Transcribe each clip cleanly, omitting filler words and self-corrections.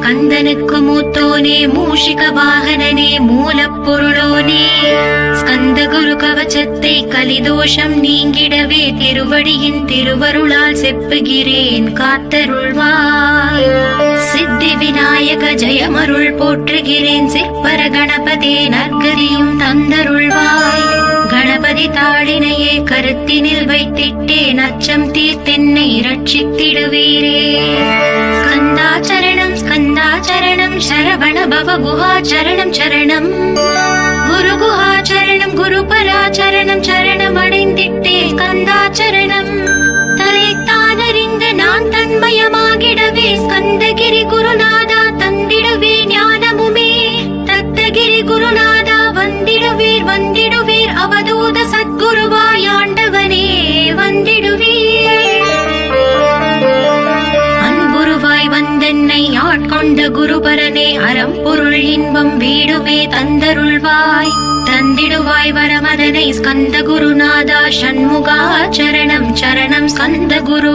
கந்தனுக்கு மூத்தோனே மூஷிக வாகனனே மூலப்பொருளோனே ஸ்கந்த குரு கவச்சத்தை கலிதோஷம் நீங்கிடவே திருவடியின் திருவருளால் செப்புகிறேன் காத்தருள்வாய். சித்தி விநாயக ஜெயமருள் போற்றுகிறேன் சிற்பர கணபதே நற்கதியும் தந்தருள்வாய். கணபதி தாளினையே கருத்தினில் வைத்திட்டேன் அச்சம் தீர்த்தென்னை ரட்சித்திடுவீரே. ஸ்கந்தாச்சரணம் ஸ்கந்தாச்சரணம் சரவண பவ குஹாச்சரணம் சரணம் குரு குஹாச்சரணம் குரு பராச்சரணம் சரணம் அடைந்திட்டே ஸ்கந்தாச்சரணம். தரைத்தானறிந்து நான் தன்மயமாகிடவே ஸ்கந்தகிரி குருநாதா தந்திடுவே ஞானமுமே. தத்தகிரி குருநாதா வந்திடுவீர் வந்திடுவீர் அவதூத சத்குருவாய் ஆண்டவனே வந்திடுவீர். அன்புருவாய் வந்தென்னை ஆட்கொண்ட குருபரனே அறம்பொருள் இன்பம் வீடுமே தந்தருள்வாய். தந்திடுவாய் வரமதனை ஸ்கந்த குருநாதா ஷண்முகா சரணம் சரணம் ஸ்கந்த குரு.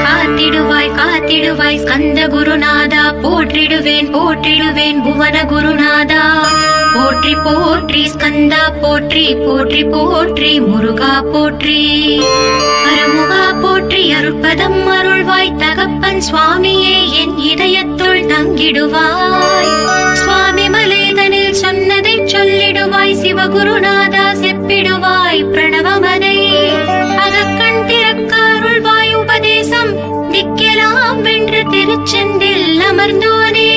காத்திடுவாய் காத்திடுவாய் ஸ்கந்த குருநாதா போற்றிடுவேன் போற்றிடுவேன் புவன குருநாதா. போற்றி போற்றி ஸ்கந்தா போற்றி போற்றி போற்றி முருகா போற்றி. அருமுகா போற்றி அருட்பதம் அருள்வாய் தகப்பன் சுவாமியே என் இதயத்துள் தங்கிடுவாய். சுவாமி மலைதனில் சொன்னதை சொல்லிடுவாய் சிவகுருநாதா செப்பிடுவாய் பிரணவமதை. அகக்கண் திறக்க அருள்வாய் உபதேசம் திக்கெல்லாம் வென்று திருச்செந்தில் அமர்ந்தோனே.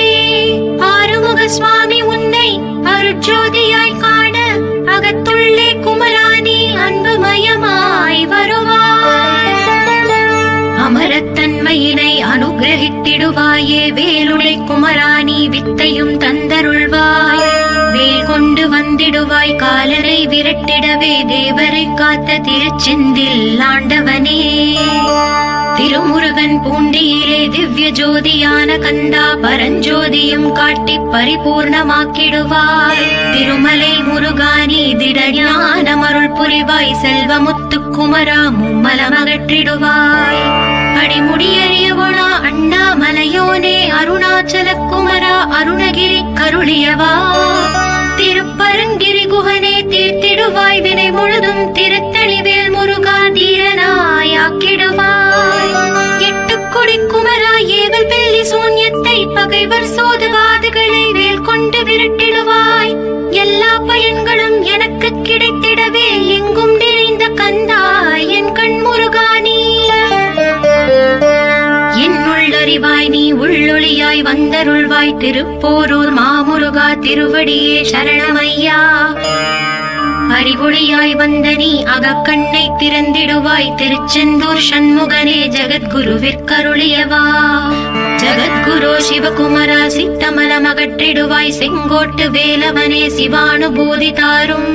ஆறுமுக சுவாமி உன்னை அருட்ஜோதியாய் காண அகத்துள்ளே குமராணி அன்புமயமாய் வருவாய். அமரத்தன்மையினை அனுகிரகித்திடுவாயே வேலுடை குமராணி வித்தையும் தந்தருள்வாய். வேல் கொண்டு வந்திடுவாய் காலரை விரட்டிடவே தேவரை காத்த திருச்செந்தில் ஆண்டவனே. திருமுருகன் பூண்டியிலே திவ்ய ஜோதியான கந்தா பரஞ்சோதியும் காட்டி பரிபூர்ணமாக்கிடுவாய். திருமலை முருகானி திடஞானமருள் புரிவாய் செல்வமுத்து குமரா மும்மலமகற்றிடுவாய். அடிமுடியறியவனா அண்ணாமலையோனே அருணாச்சல குமரா அருணகிரி கருளியவா. திருப்பரங்கிரி குகனே தீர்த்திடுவாய் வினை முழுதும் திருத்தணிவேல் முருகா தீரனாயாக்கிடுவாய். எட்டுக்குடி குமரா ஏவல் பெல்லி சூன்யத்தை பகைவர் சோதவாதுகளை வேல் கொண்டு விரட்டிடுவாய். எல்லா பயன்களும் எனக்கு கிடைத்திடவே எங்கும் நிறைந்த கந்தா என் கண் முருகானி. என்னுள்ளறிவாய் நீ உள்ளொளியாய் வந்தருள்வாய் திருப்போரூர் மாமுருகா திருவடியே சரணமையா. அறிவொளியாய் வந்த நீ அகக்கண்ணை திறந்திடுவாய் திருச்செந்தூர் சண்முகனே ஜகத்குருவிற்கருளியவா. ஜகத்குரு சிவகுமரா சித்தமலமகற்றிடுவாய் செங்கோட்டு வேலவனே சிவானுபூதி தாரும்.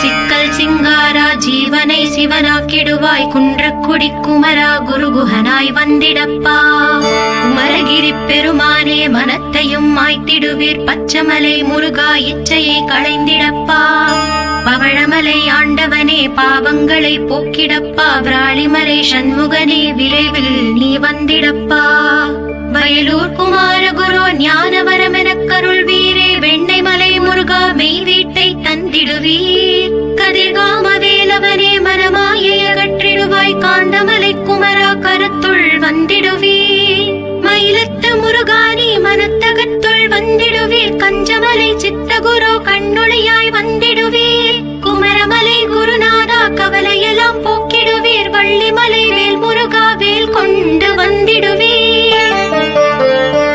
சிக்கல் சிங்காரா ஜீவனை சிவனாக்கிடுவாய் குன்றக்குடி குமரா குருகுஹனாய் வந்திடப்பா. குமரகிரி பெருமானே மனத்தையும் மாய்த்திடுவீர் பச்சமலை முருகா இச்சையை களைந்திடப்பா. பவழமலை ஆண்டவனே பாவங்களை போக்கிடப்பா. விராளிமலை சண்முகனே விரைவில் நீ வந்திடப்பா. வயலூர் குமாரகுரு ஞானவரமெனக் கருள்வீரே வெண்ணை மலை முருகா மெய் வீட்டை தந்திடுவீர். கதிர்காம வேலவனே மனமாயை அகற்றிடுவாய் காந்தமலை குமரா கருத்துள் வந்திடுவீர். மயிலத்து முருகானி மனத்தகத்துள் வந்திடுவீர். கஞ்சமலை சித்தகுரு கண்ணொளியாய் வந்திடுவீர். குமரமலை குருநாதா கவலையெல்லாம் போக்கிடுவீர். வள்ளிமலை வேல் முருகா வேல் கொண்டு வந்திடுவீர்.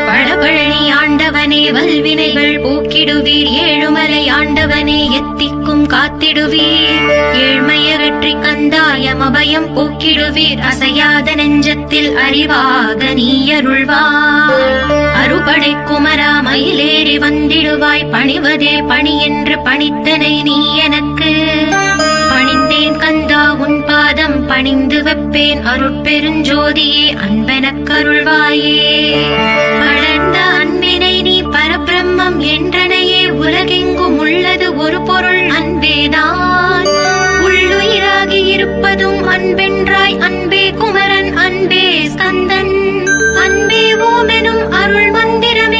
பழபழனி ஆண்டவனே வல்வினைகள் போக்கிடுவீர். ஏழுமலை ஆண்டவனே எத்திக்கும் காத்திடுவீர். ஏழ்மையகற்றி கந்தாயமபயம் போக்கிடுவீர். அசையாத நெஞ்சத்தில் அறிவாக நீ அருள்வாய். அறுபடை குமரா மயிலேறி வந்திடுவாய். பணிவதே பணி என்று பணித்தனை நீ எனக்கு. பணிந்தேன் கந்தா உன் பாதம் பணிந்து வைப்பேன் அருட்பெருஞ்சோதியே அன்பெனக் கருள்வாயே. வளர்ந்த அன்பினை நீ பரபிரம்மம் என்றனையே உலகெங்கும் உள்ளது ஒரு பொருள் அன்பேதான். உள்ளுயிராகி இருப்பதும் அன்பென்றாய் அன்பே குமரன் அன்பே ஸ்கந்தன். அன்பே ஓமெனும் அருள் மந்திரம்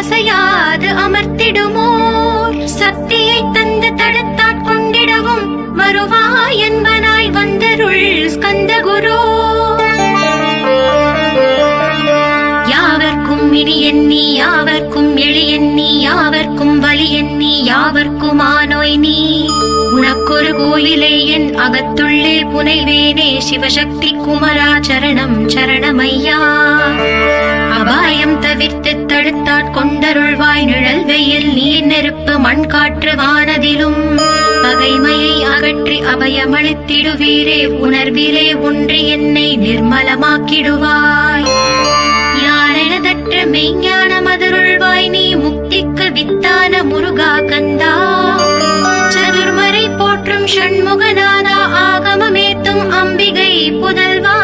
அசையாது அமர்த்திடுமோர் சக்தியை தந்து தடுத்தாற் கொண்டிடவும் வருவாய் என்பனாய் வந்தருள் ஸ்கந்த குரு. யாவர்க்கும் இனி எண்ணி யாவர்க்கும் எளி எண்ணி யாவர்க்கும் வலி எண்ணி யாவர்க்கும் ஆனோய் நீ உனக்கொரு கோயிலே என் அகத்துள்ளே புனைவேனே சிவசக்தி குமரா சரணம் சரணமையா. அபாயம் தவிர்த்து தடுத்தாற் கொண்டருள்வாய் நிழல் வெயில் நீர் நெருப்பு மண் காற்று வானதிலும் பகைமையை அகற்றி அபயமளித்திடுவீரே உணர்விலே ஒன்றி என்னை நிர்மலமாக்கிடுவாய். யானெனதற்ற மெய்ஞான மதருள்வாய் நீ முக்திக்கு வித்தான முருகா கந்தா. சதுர்மறை போற்றும் ஷண்முகநாதா ஆகமமேத்தும் அம்பிகை புதல்வா.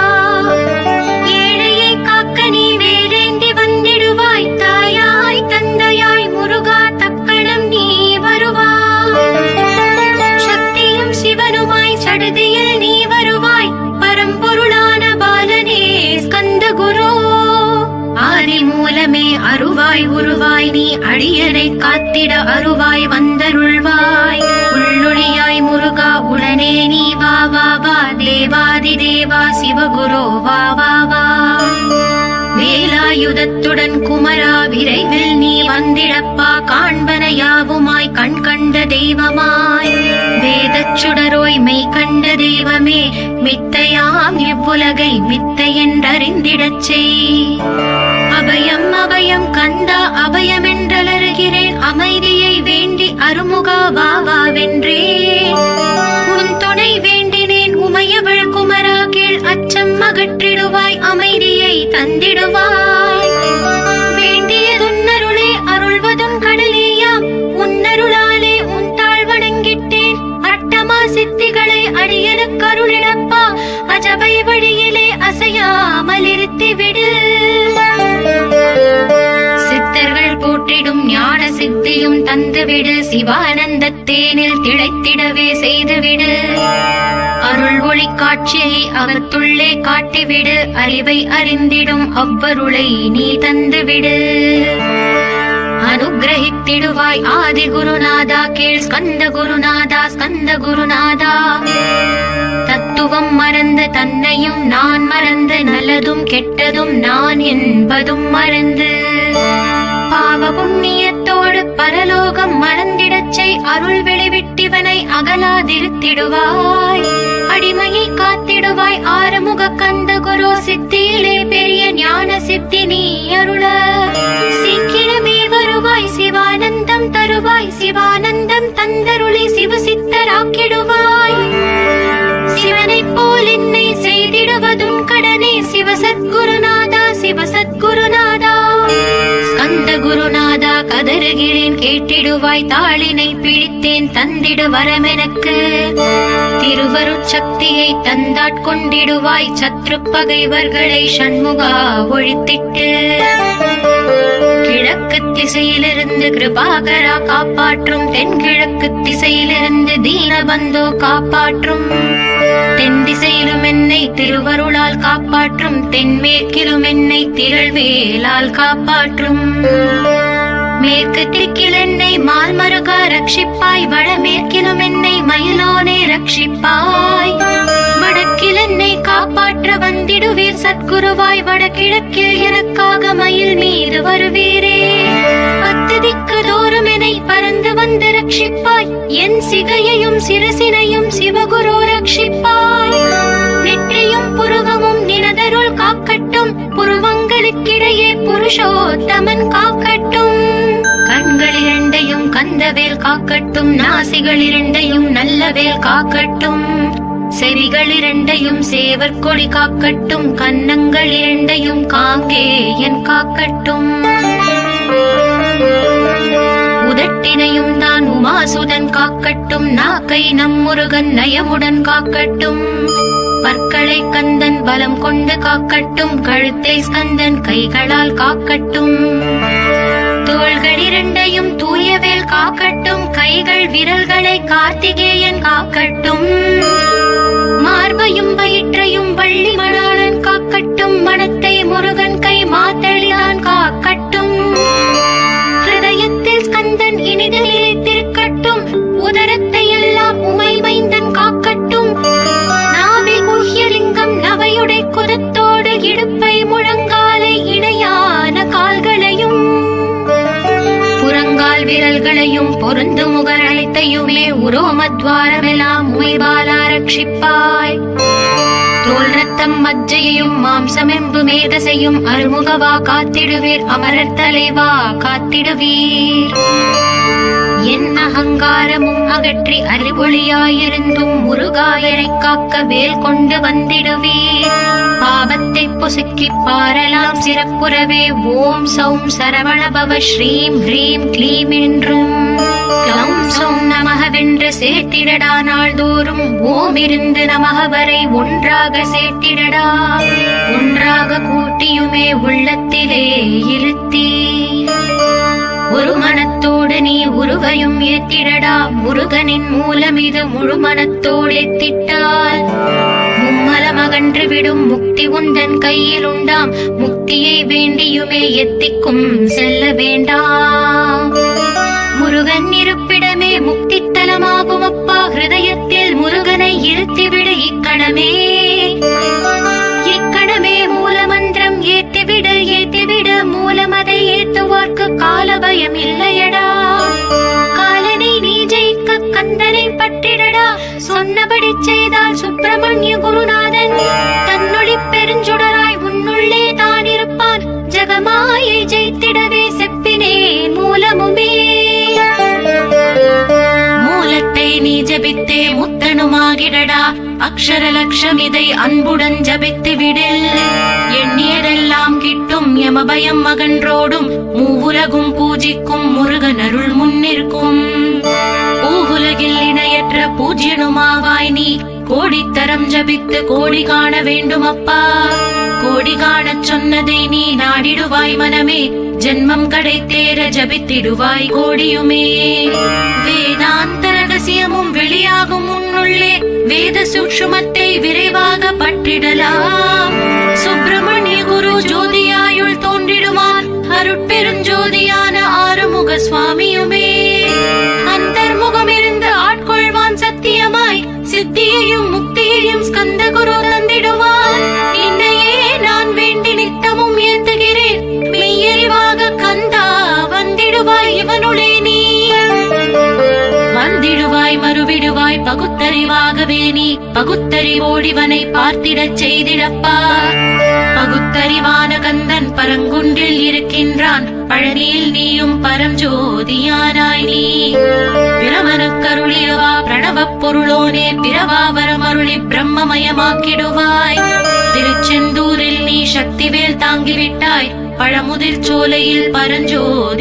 ஏழையை காக்க நீ வேலேந்தி வந்திடுவாய் தாயாய் தந்தையாய் முருகா தக்கணம் நீ வருவாய். சக்தியும் சிவனுமாய் சடுதியில் நீ வருவாய் பரம்பொருளான பாலனே ஸ்கந்த குரு. ஆதி மூலமே அருவாய் உருவாய் நீ அடியனை காத்திட அருவாய் வந்தருள்வாய். உள்ளொளியாய் முருகா உடனே நீ வா வா வா தேவாதி தேவா சிவகுரு வா வா வா. வேலாயுதத்துடன் குமரா விரைவில் நீ வந்திடப்பா காண்பன யாவுமாய் கண் கண்ட தெய்வமாய் வேதச் சுடரோய் மெய் கண்ட தெய்வமே மித்தையாம் இவ்வுலகை மித்தை என்றறிந்திடச் செய். அபயம் அபயம் கந்தா அபயமென்றலறுகிறேன் அமைதியை வேண்டி அருமுகா வா வென்றேன். உன் துணை வேண்டினேன் உமையவள் குமரா கீழ் அச்சம் அகற்றிடுவாய் அமைதியை தந்திடுவாய். வேண்டியதுன்னருளே அருள்வதும் கடலேயாம் உன்னருளாலே உன் தாழ் வணங்கிட்டேன். அட்டமா சித்திகளை அடியனுக்கு அருளிடப்பா அஜபை வழியிலே அசையாமல் இருத்திவிடு. சித்தர்கள் போற்றிடும் ஞான சித்தியும் தந்துவிடு சிவானந்த தேனில் திளைத்திடவே செய்துவிடு. அருள் ஒளி காட்சியை அகத்துள்ளே காட்டிவிடு அறிவை அறிந்திடும் அவ்வருளை நீ தந்துவிடு. அனுகிரகித்திடுவாய் ஆதி குருநாதா கீழ் ஸ்கந்த குருநாதா ஸ்கந்த குருநாதா. தத்துவம் மறந்து தன்னையும் நான் மறந்து நல்லதும் கெட்டதும் நான் என்பதும் மறந்து பாவ புண்ணியத்தோடு பரலோகம் மறந்திடச் செய் அருள் வெளிவிட்டிவனை அகலாதிருத்திடுவாய். அடிமையை காத்திடுவாய் ஆறுமுக கந்த குரு சித்தியிலே பெரிய ஞான சித்தி நீ அருள. சீக்கிரமே வருவாய் சிவானந்தம் தருவாய் சிவானந்தம் தந்தருளி சிவசித்தராக்கிடுவாய். சிவனைப் போல் என்னை செய்திடுவதும் கடனே சிவசத்குருநாதா சிவசத்குருநாதா. ஸ்கந்த குருநாதா கதறுகிறேன் கேட்டிடுவாய் தாளினை பிடித்தேன் தந்திடு வரமெனக்கு. திருவருட்சக்தியை தந்தாட்கொண்டிடுவாய் சத்ரு பகைவர்களை ஷண்முகா ஒழித்திட்டு. கிழக்கு திசையிலிருந்து கிருபாகரா காப்பாற்றும் தென்கிழக்கு திசையிலிருந்து தீனபந்தோ காப்பாற்றும். தென் திசையிலும் என்னை திருவருளால் காப்பாற்றும் தென்மேற்கிலும் என்னை திரள்வேலால் காப்பாற்றும். மேற்கு திக்கில் என்னை மால்மருகா ரட்சிப்பாய் வடமேற்கிலும் என்னை மயிலோனே ரட்சிப்பாய். வடக்கில் என்னை காப்பாற்ற வந்திடுவீர் சத்குருவாய் வடகிழக்கில் எனக்காக மயில் மீது வருவீரே. பத்து திக்கு தோறும் என்னை பறந்து வந்து ரட்சிப்பாய் என் சிகையையும் சிரசினையும் சிவகுரு ரட்சிப்பாய். நெற்றியும் புருவமும் நினதருள் காக்கட்டும் புருவங்களுக்கிடையே புருஷோத்தமன் காக்கட்டும். கண்கள் இரண்டையும் கந்தவேல் காக்கட்டும் நாசிகள் இரண்டையும் நல்லவேல் காக்கட்டும். செவிகள் இரண்டையும் சேவற்கொடி காக்கட்டும் கன்னங்கள் இரண்டையும் காங்கேயன் காக்கட்டும். உதட்டினையும் தான் உமாசுதன் காக்கட்டும் நாக்கை நம் முருகன் நயமுடன் காக்கட்டும். பற்களை கந்தன் பலம் கொண்டு காக்கட்டும் கழுத்தை ஸ்கந்தன் கைகளால் காக்கட்டும். தோள்கள் இரண்டையும் தூயவேல் காக்கட்டும் கைகள் விரல்களை கார்த்திகேயன் காக்கட்டும். மார்பையும் வயிற்றையும் வள்ளி மணாளன் காக்கட்டும் மனத்தை முருகன் கை மாத்தளிதான் காக்கட்டும். ரோமத்வாரமெல்லாம் உமைபாலா ரட்சிப்பாய். தோல் ரத்தம் மஜ்ஜையும் மாம்சமெம்பு மேதசையும் அருமுகவா காத்திடுவீர், அமரர் தலைவா காத்திடுவீர். என் அகங்காரமும் அகற்றி அறிவொளியாயிருந்தும் முருகாயனை காக்க வேல் கொண்டு வந்திடுவீர். பாபத்தை பொசுக்கி பாரலாம் சிறப்புறவே ஓம் சௌம் சரவணபவ ஸ்ரீம் ஹ்ரீம் க்ளீம் என்றும் க்ளௌம் சௌம் நமகவென்று சேர்த்திடடா. நாள்தோறும் ஓம் இருந்து நமக வரை ஒன்றாக சேர்த்திடடா. ஒன்றாக கூட்டியுமே உள்ளத்திலே இருத்தி ஒரு மனத்தோடு நீ உருவையும் ஏத்திடடா. முருகனின் மூலம் இது முழு மனத்தோடு ஏத்திட்டால் மும்மலமகன்று விடும் முக்தி உந்தன் கையில் உண்டாம். முக்தியை வேண்டியுமே எத்திக்கும் செல்ல வேண்டாம். முருகன் இருப்பிடமே முக்தி தலமாகும் அப்பா. ஹிருதயத்தில் முருகனை இருத்திவிடு இக்கணமே. இக்கணமே மூலமந்திரம் ஏத்திவிடு ஏத்திவிடு. மூலமதை ஏத்துவார்க்கு கால பயம் இல்லையடா. காலனை நீ ஜெயிக்க கந்தனை பற்றிடடா. சொன்னபடி செய்தால் சுப்பிரமணிய குருநாதன் தன்னொளி பெருஞ்சுடராய் உன்னுள்ளே தான் இருப்பான். ஜகமாயை ஜெயித்திடவே செப்பினே மூலமுமே. மூலத்தை நீ ஜபித்தே முத்தனுமாகிடடா. அக்ஷர லட்சம் இதை அன்புடன் ஜபித்து விடில். எண்ணியதெல்லாம் கிட்டும் யமபயம் மகன்றோடும். மூவுலகும் பூஜிக்கும் முருகன் அருள் முன்னிற்கும். பூவுலகில் இணையற்ற பூஜ்யனுமாவாய் நீ. கோடித்தரம் ஜபித்து கோடி காண வேண்டும் அப்பா. கோடி காணச் சொன்னதை நீ நாடிடுவாய் மனமே. ஜென்மம் கடை தேர ஜபித்திடுவாய் கோடியுமே. வேதாந்த ரகசியமும் வெளியாகும் உன்னுள்ளே. வேத சூக்ஷ்மத்தை விரைவாக பற்றிடலாம். சுப்பிரமணிய குரு ஜோதியாயுள் தோன்றிடுவான். அருட்பெருஞ்சோதியான ஆறுமுக சுவாமியுமே. அந்தர்முகம் இருந்து ஆட்கொள்வான் சத்தியமாய். சித்தியையும் முக்தியையும் ஸ்கந்த குரு தந்திடுவான். இன்னையே நான் வேண்டி நித்தமும் ஏத்துகிறேன். மெய்யறிவாக கந்தா வந்திடுவாய் இவனுளே நீ. வந்திடுவாய் மறுவிடுவாய் பகுத்தறிவாகவே நீ. பகுத்தறிவோடிவனை பார்த்திடச் செய்திடப்பா. பகுத்தறிவான கந்தன் பரங்குன்றில் இருக்கின்றான். பழனியில் நீயும் பரஞ்சோதியானாய் நீ. பிரமனுக்கருளியவா பிரணவப் பொருளோனே. பிறவாவரமருளி பிரம்மமயமாக்கிடுவாய். திருச்செந்தூரில் நீ சக்திவேல் தாங்கிவிட்டாய். பழமுதிர் சோலையில் பரஞ்சோதிமயமானாய்.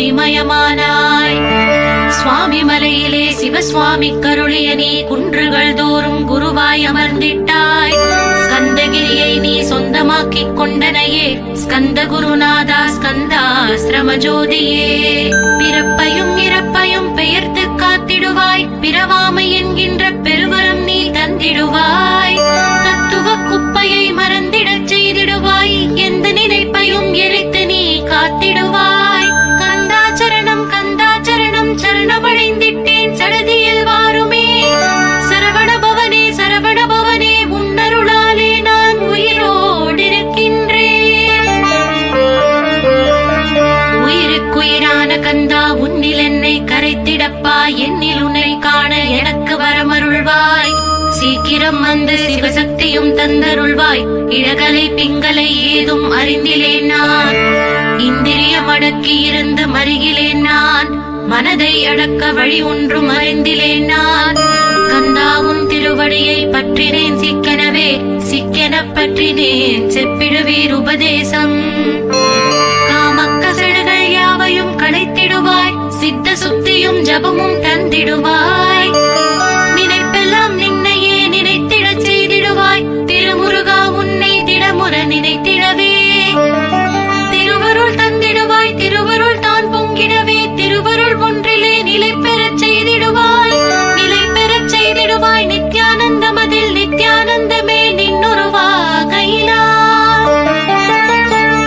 சுவாமி மலையிலே சிவசுவாமி கருளிய நீ. குன்றுகள் தோறும் குருவாய் அமர்ந்திட்டாய். ஸ்கந்தகிரியை நீ சொந்தமாக்கிக் கொண்டனையே. ஸ்கந்த குருநாதா ஸ்கந்தாஸ்ரம ஜோதியே. பிறப்பையும் இறப்பையும் பெயர்த்து காத்திடுவாய். பிறவாமை என்கின்ற பெருவரம் நீ தந்திடுவாய். தத்துவ குப்பையை மறந்திடச் செய்திடுவாய். எந்த நினைப்பையும் எரித்து நீ காத்திடுவாய். கந்தாச்சரணம் கந்தாச்சரணம் சரணமடைந்திட்டேன் சடதியில் வாருமே. சரவண பவனே சரவண பவனே. உன்னருளாலே நான் உயிரோடிருக்கின்றேன். உயிருக்குயிரான கந்தா உன்னில் என்னை கரைத்திடப்பா. என்னில் உன்னை காண எனக்கு வரமருள்வாய். சீக்கிரம் வந்து சிவசக்தியும் தந்தருள்வாய். இழகலை பிங்களை ஏதும் அறிந்திலேன் நான். இந்திரியம் அடக்கி இருந்து மருகிலேன் நான். மனதை அடக்க வழி ஒன்றும் அறிந்திலேன் நான். கந்தாவும் திருவடியை பற்றினேன் சிக்கெனவே. சிக்கெனப் பற்றினேன் செப்பிடுவீர் உபதேசம். காமக்கசடுகள் யாவையும் களைத்திடுவாய். சித்த சுத்தியும் ஜபமும் தந்திடுவாய். நினைப்பெல்லாம் நின்னையே நினைத்திடச் செய்திடுவாய். திருமுருகா உன்னை திடமுற நினைத்திடவே. திருவருள் தந்திடுவாய். திருவருள் தான் பொங்கிடவே. திருவருள் ஒன்றிலே நிலை பெறச் செய்திடுவாய். நிலை பெறச் செய்திடுவாய். நித்யானந்தமதில் நித்யானந்தமே நின்னுருவாகையிலா.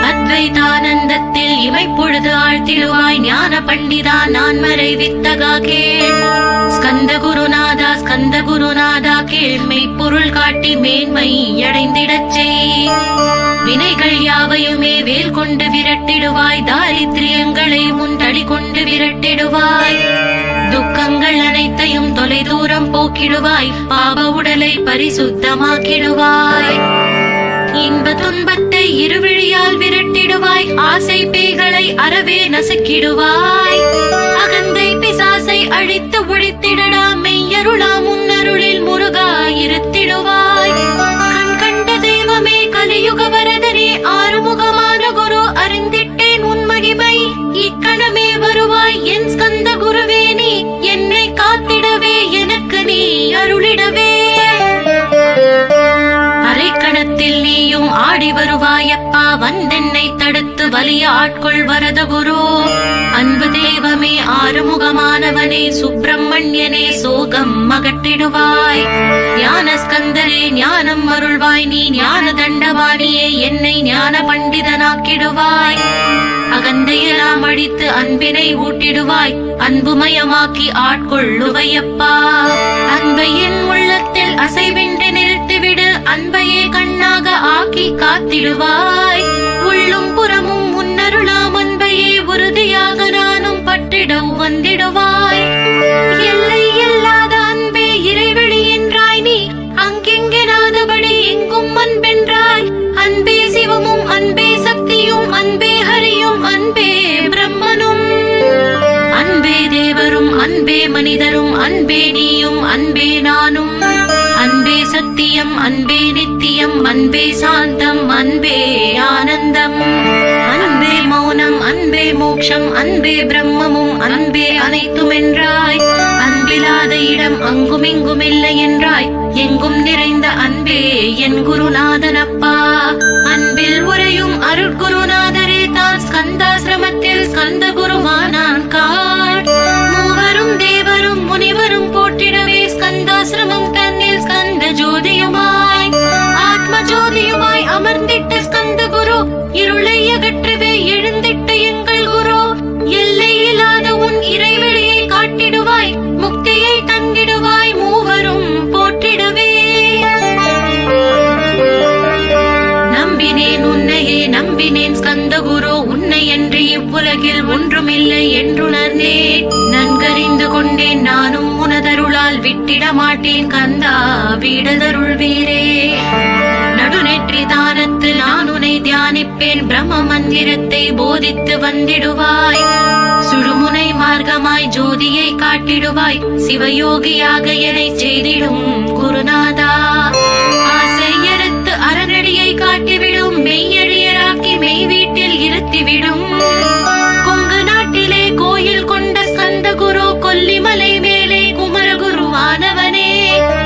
அத்வைதானந்தத்தில் இமைப்பொழுது ஆழ்த்திடுவாய். ஞான பண்டிதா நான் மறை வித்தகா கேள். ஸ்கந்த குருநாதா ஸ்கந்த குருநாதா கேள். மெய்ப்பொருள் காட்டி மேன்மை அடைந்திடச் செய். வினைகள் யாவையுமே வேல் கொண்டு விரட்டிடுவாய். தாரித்ரியங்களை முன் தடி கொண்டு விரட்டிடுவாய். துக்கங்கள் அனைத்தையும் தொலை தூரம் போக்கிடுவாய், பாவ உடலை பரிசுத்தமாக்கிடுவாய். இன்ப துன்பத்தை இருவிழியால் விரட்டிடுவாய், ஆசை பேய்களை அறவே நசுக்கிடுவாய். அகந்தை பிசாசை அழித்து ஒழித்திடடா, மெய்யருளா முன்னருளில் முருகா இருத்திடுவாய். கண் கண்ட தெய்வமே கலியுக வரதனே, ஆறுமுகமான குரு அறிந்திட்டேன் உன் மகிமை. இக்கணமே வருவாய் என் ஸ்கந்த குருவே, நீ என்னை காத்திடவே எனக்கு நீ அருளிடவே. அரைக்கணத்தில் நீயும் ஆடி வருவாயப்பா, வந்தென்னை தடுத்து வலிய ஆட்கொள் வரத குரு. அன்பு தெய்வமே ஆறுமுகமானவனே, சுப்பிரமணியனே சோகம் அகற்றிடுவாய். ஞான ஸ்கந்தரே ஞானம் அருள்வாய், நீ ஞான தண்டவாணியே என்னை ஞான பண்டிதனாக்கிடுவாய். அகந்தையெல்லாம் அழித்து அன்பினை ஊட்டிடுவாய், அன்புமயமாக்கி ஆட்கொள்ளுவையப்பா. அன்பையின் உள்ளத்தில் அசைவின்றி நிறுத்திவிடு, அன்பையே கண்ணாக ஆக்கி காத்திடுவாய். உள்ளும் புறமும் முன்னருளாம் அன்பையே உறுதியாக நானும் பற்றிட வந்திடுவாய். எல்லை இல்லாத அன்பே இறைவெளி என்றாய், நீ அங்கெங்கெனாதபடி எங்கும் அன்பென்றாய். அன்பே சிவமும் அன்பே சக்தியும் அன்பே ஹரியும் அன்பே பிரம்மனும். அன்பே தேவரும் அன்பே மனிதரும் அன்பே நீயும் அன்பே நானும். அன்பே சத்தியம் அன்பே நித்தியம் அன்பே சாந்தம் அன்பே ஆனந்தம். அன்பே மௌனம் அன்பே மோட்சம் அன்பே பிரம்மமும் அன்பே அனைத்தும் என்றாய். அன்பிலாத இடம் அங்குமிங்கும் இல்லை என்றாய், எங்கும் நிறைந்த அன்பே என் குருநாதனப்பா. அன்பில் உரையும் அருட்குருநாதரே தான் ஸ்கந்தாசிரமத்தில் ஸ்கந்த குருவானான் காட். மூவரும் தேவரும் முனிவரும் போற்றிடவே ஸ்கந்தாசிரமம் தன்னில் ஸ்கந்த ஜோதியுமாய் ஆத்ம ஜோதியுமாய் அமர்ந்திட்ட ஸ்கந்த குரு, இருளை அகற்றவே எழுந்திட்ட எங்கள் குரு. எல்லையில்லாத உன் இறைவெளியை காட்டிடுவாய், முக்தியை தந்திடுவாய், மூவரும் போற்றிடவே. நம்பினேன் உன்னையே நம்பினேன் ஸ்கந்த குரு, உன்னை என்று இவ்வுலகில் ஒன்றுமில்லை என்றுணர்ந்தேன். நன்கறிந்து கொண்டேன் நானும் உனதருளால் விட்டிட மாட்டேன் கந்தா வீடதருள் வீரே. நடுநெற்றி தானத்து நான் உன்னை தியானிப்பேன், பிரம்ம மந்திரத்தை போதித்து வந்திடுவாய். சுடுமுனை மார்க்கமாய் ஜோதியை காட்டிடுவாய், சிவயோகியாக என்னை செய்திடும் குருநாதா. ஆசையறுத்து அறநடியை காட்டிவிடும், மெய்யழியராக்கி மெய் வீட்டில் இருத்திவிடும். கொங்கு நாட்டிலே கோயில் கொண்ட ஸ்கந்த குரு, கொல்லிமலை மேலே குமரகுருவானவனே.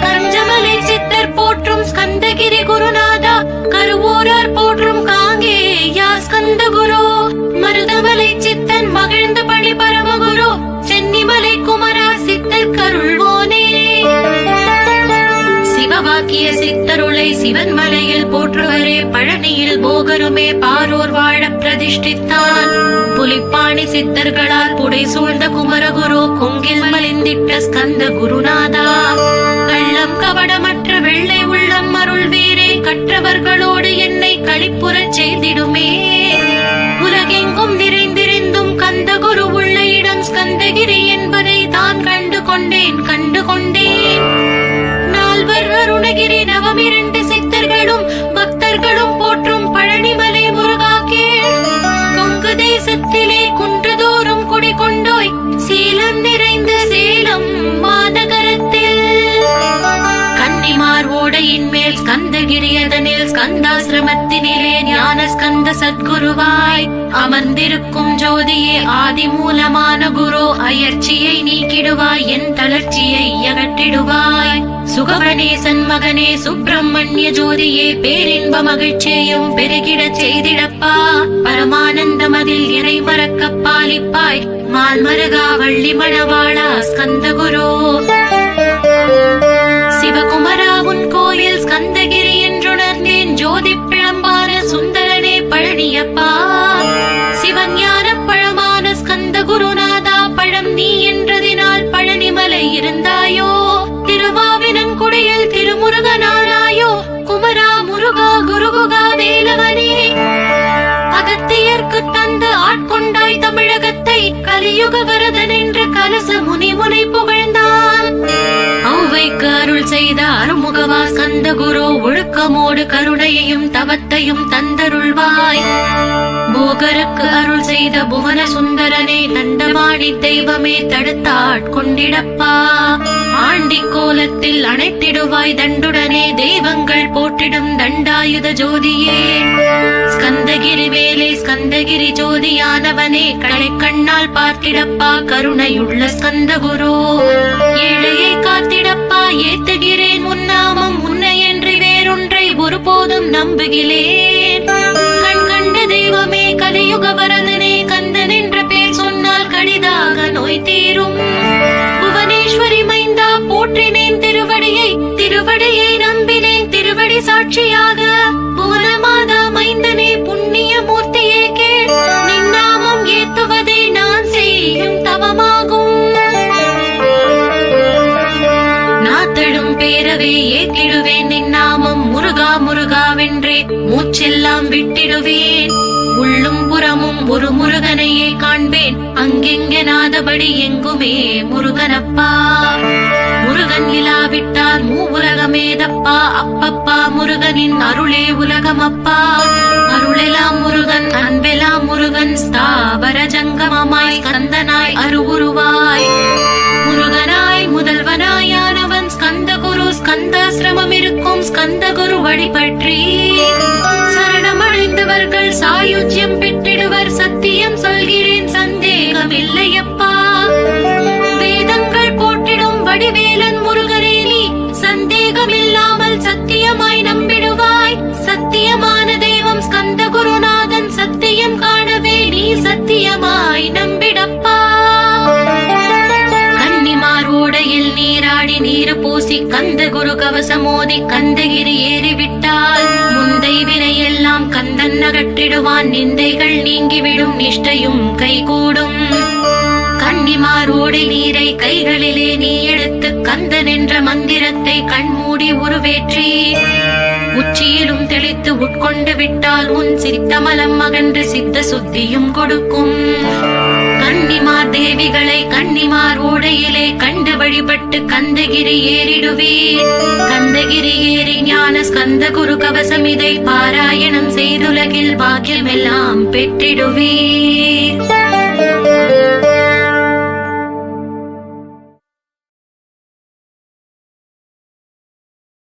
கஞ்சமலை சித்தர் போற்றும் ஸ்கந்தகிரி குருநாதா, கருவூரார் போற்றும் காங்கேயா ஸ்கந்த குரு. மருதமலை சித்தன் மகிழ்ந்து பணி பரமகுரு, சென்னிமலை குமரா சித்தர் கருள்வோனே. சிவவாக்கிய சித்தருளை சிவன் மலையில் போற்றுவரே, பழனியில் போகருமே பாரோர் வாழ பிரதிஷ்டித்தான். புலிப்பாணி சித்தர்களால் புடை சூழ்ந்த குமரகுரு, கொங்கில் மலிந்திட்ட ஸ்கந்த குருநாதா. கள்ளம் கவடமற்ற வெள்ளை உள்ளம் அருள் வீரே, கற்றவர்களோடு என்னை களிப்புறச் செய்திடுமே. உலகெங்கும் நிறைந்திருந்தும் கந்த குரு உள்ள இடம் ஸ்கந்தகிரி என்பதை தான் கண்டு கொண்டேன். நால்வர் அருணகிரி நவமிரண்டு சித்தர்களும் பக்தர்களும் போற்றும் பழனிமலை முருகா கேள். கொங்கு தேசத்திலே குன்றுதோறும் குடிகொண்டோய், சீலம் நிறைந்த சேலம் மாநகரத்தில். கன்னிமார் ஓடையின் மேல் ஸ்கந்தகிரி, அதனில் ஸ்கந்தாசிரமத்தினிலே ஞான ஸ்கந்த சத்குருவாய் அமர்ந்திருக்கும் ஜோதியே ஆதி மூலமான குரு. அயற்சியை நீக்கிடுவாய், என் தளர்ச்சியை அகற்றிடுவாய். சுகவனேசன் மகனே சுப்பிரமணிய ஜோதியே, பேரின்ப மகிழ்ச்சியையும் பெருகிடச் செய்திடப்பா. பரமானந்தம் அதில் இறை மறக்க பாலிப்பாய், மால்மருகா வள்ளி மணவாளா ஸ்கந்த குரு. சிவகுமரா உன் கோயில் ஸ்கந்தகிரி என்றுணர்ந்தேன், ஜோதி பிழம்பான சுந்தரனே பழனியப்பா. சிவஞான பழமான ஸ்கந்த குருநாதா, பழம் நீ என்றதினால் பழனிமலை இருந்தாயோ. திருவாவினன்குடியில் திருமுருகனானாயோ, குமரா முருகா குருகுகா வேலவனே. அகத்தியர்க்கு தந்து ஆட்கொண்டாய் தமிழகத்தை, கலியுக வரதன் என்று கலச முனிமுனை குரு ஒழுக்கமோடு கருணையையும் தவத்தையும் தந்தருள்வாய். போகருக்கு அருள் செய்த புவன சுந்தரனே, தண்டபாணி தெய்வமே தடுத்தாட்கொண்டிடப்பா. ஆண்டி கோலத்தில் அணைத்திடுவாய் தண்டுடனே, தெய்வங்கள் போற்றிடும் தண்டாயுத ஜோதியே. ஸ்கந்தகிரி வேலே ஸ்கந்தகிரி ஜோதியானவனே, கடை கண்ணால் பார்த்திடப்பா கருணையுள்ள ஸ்கந்த குரு. ஏழையை காத்திடப்பா ஏத்துகிறேன் உன்னாமம், உன்னையன்றி வேறொன்றை ஒருபோதும் நம்புகிறேன். கண் கண்ட தெய்வமே கலியுக வரதனே, கந்தன் என்ற பேர் சொன்னால் கடிதாக நோய் தீரும். புவனேஸ்வரி மைந்தா போற்றினேன் திருவடியை, திருவடியை நம்பினேன் திருவடி சாட்சியாக. புவனமாதா மைந்தனே புண்ணிய மூர்த்தியே கேள், நின்னாமம் ஏத்துவதே நான் செய்யும் தவமாகும். நாத்தழும் பேரவே ஏற்றிடுவேன் நின்னாமம், முருகா முருகாவென்றே மூச்செல்லாம் விட்டிடுவேன். உள்ளும் புறமும் ஒரு முருகனையே காண்பேன், அங்கெங்கெனாதபடி எங்குமே முருகனப்பா. முருகன் இலாவிட்டால் மூவுலகமேதப்பா, அப்பப்பா முருகனின் அருளே உலகமப்பா. அருளெல்லாம் முருகன் அன்பெல்லாம் முருகன், ஸ்தாவர ஜங்கமமாய் ஸ்கந்தனாய் அருவுருவாய். முருகனாய் முதல்வனாயானவன் ஸ்கந்த குரு, ஸ்கந்தாசிரமம் இருக்கும் ஸ்கந்த குரு வழிபற்றி சரணமடைந்தவர்கள் சாயுஜ்யம் பெற்றிடுவர். சத்தியம் சொல்கிறேன் சந்தேகமில்லையப்பா. வேதங்கள் போற்றிடும் வடிவேலன் முருகனே, நீ சந்தேகமில்லாமல் சத்தியமாய் நம்பிடுவாய். சத்தியமான தெய்வம் ஸ்கந்த குருநாதன், சத்தியம் காணவே நீ சத்தியமாய் நம்பிடப்பா. கன்னிமார் ஓடையில் நீராடி நீரு பூசி கந்த குரு கவசமோதி கந்தகிரி ஏறிவிட்டால் முந்தை வினையெல்லாம் கந்தன் அகற்றிடுவான். நிந்தைகள் நீங்கிவிடும், நிஷ்டையும் கைகூடும். கன்னிமாரோடு நீரை கைகளிலே நீ எடுத்து கந்தன் என்ற மந்திரத்தை கண்மூடி உருவேற்றி உச்சியிலும் தெளித்து உட்கொண்டு விட்டால் உன் சித்தமலம் அகன்று சித்த சுத்தியும் கொடுக்கும். கன்னிமார் தேவிகளை கன்னிமார் ஓடையிலே கண்டு வழிபட்டு கந்தகிரி ஏறிடுவீர். கந்தகிரி ஏறி ஞான ஸ்கந்த குரு கவசம் இதை பாராயணம் செய்துலகில் பாக்கியமெல்லாம் பெற்றிடுவீர்.